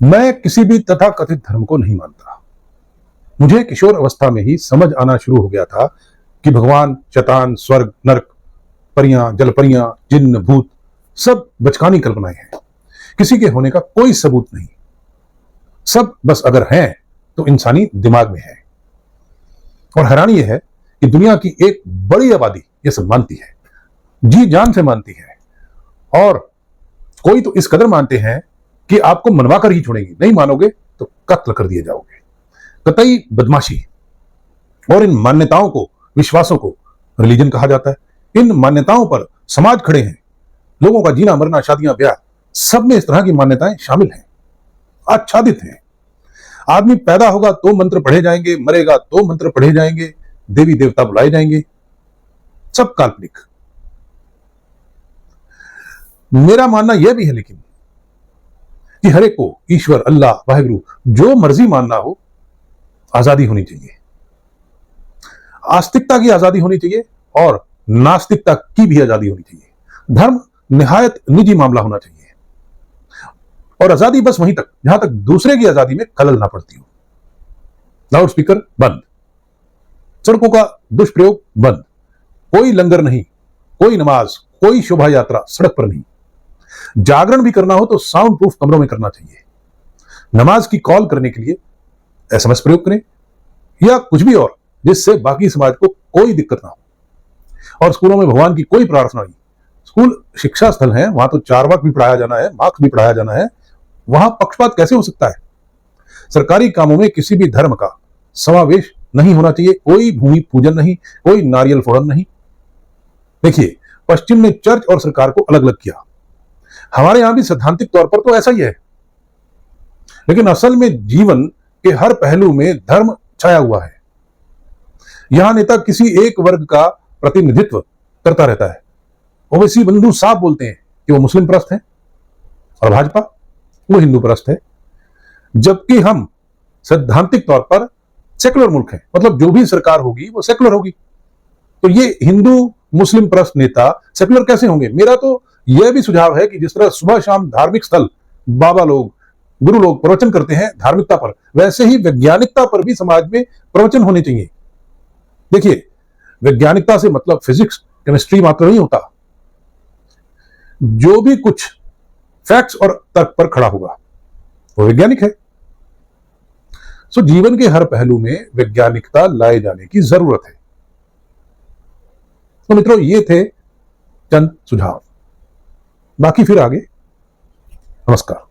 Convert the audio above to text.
मैं किसी भी तथाकथित धर्म को नहीं मानता। मुझे किशोर अवस्था में ही समझ आना शुरू हो गया था कि भगवान, शैतान, स्वर्ग, नरक, परियां, जलपरियां, जिन्न, भूत सब बचकानी कल्पनाएं हैं। किसी के होने का कोई सबूत नहीं। सब बस अगर हैं तो इंसानी दिमाग में है। और हैरानी यह है कि दुनिया की एक बड़ी आबादी यह सब मानती है, जी जान से मानती है। और कोई तो इस कदर मानते हैं कि आपको मनवा कर ही छोड़ेंगे, नहीं मानोगे तो कत्ल कर दिए जाओगे। कतई बदमाशी। और इन मान्यताओं को, विश्वासों को रिलीजन कहा जाता है। इन मान्यताओं पर समाज खड़े हैं। लोगों का जीना मरना, शादियां, ब्याह, सब में इस तरह की मान्यताएं शामिल हैं, आच्छादित हैं। आदमी पैदा होगा तो मंत्र पढ़े जाएंगे, मरेगा तो मंत्र पढ़े जाएंगे, देवी देवता बुलाए जाएंगे, सब काल्पनिक। मेरा मानना यह भी है लेकिन कि हर एक को ईश्वर, अल्लाह, वाहिगुरु जो मर्जी मानना हो, आजादी होनी चाहिए। आस्तिकता की आजादी होनी चाहिए और नास्तिकता की भी आजादी होनी चाहिए। धर्म निहायत निजी मामला होना चाहिए और आजादी बस वहीं तक जहां तक दूसरे की आजादी में खलल ना पड़ती हो। लाउड स्पीकर बंद, सड़कों का दुष्प्रयोग बंद, कोई लंगर नहीं, कोई नमाज, कोई शोभा यात्रा सड़क पर नहीं। जागरण भी करना हो तो साउंड प्रूफ कमरों में करना चाहिए। नमाज की कॉल करने के लिए एसएमएस प्रयोग करें या कुछ भी और, जिससे बाकी समाज को कोई दिक्कत ना हो। और स्कूलों में भगवान की कोई प्रार्थना नहीं। स्कूल शिक्षा स्थल है, वहां तो चार वाक भी पढ़ाया जाना है, मार्क्स भी पढ़ाया जाना है। वहां पक्षपात कैसे हो सकता है? सरकारी कामों में किसी भी धर्म का समावेश नहीं होना चाहिए। कोई भूमि पूजन नहीं, कोई नारियल फोड़न नहीं। देखिए, पश्चिम ने चर्च और सरकार को अलग अलग किया। हमारे यहां भी सैद्धांतिक तौर पर तो ऐसा ही है, लेकिन असल में जीवन के हर पहलू में धर्म छाया हुआ है। यहां नेता किसी एक वर्ग का प्रतिनिधित्व करता रहता है। ओवैसी बंधु साफ बोलते हैं कि वो मुस्लिम परस्त है और भाजपा वो हिंदू परस्त है, जबकि हम सैद्धांतिक तौर पर सेकुलर मुल्क है। मतलब जो भी सरकार होगी वो सेकुलर होगी। तो ये हिंदू मुस्लिम परस्त नेता सेकुलर कैसे होंगे? मेरा तो यह भी सुझाव है कि जिस तरह सुबह शाम धार्मिक स्थल, बाबा लोग, गुरु लोग प्रवचन करते हैं धार्मिकता पर, वैसे ही वैज्ञानिकता पर भी समाज में प्रवचन होने चाहिए। देखिए, वैज्ञानिकता से मतलब फिजिक्स, केमिस्ट्री मात्र नहीं होता। जो भी कुछ फैक्ट्स और तर्क पर खड़ा होगा वो वैज्ञानिक है। सो जीवन के हर पहलू में वैज्ञानिकता लाए जाने की जरूरत है। तो मित्रों, ये थे चंद सुझाव, बाकी फिर आगे। नमस्कार।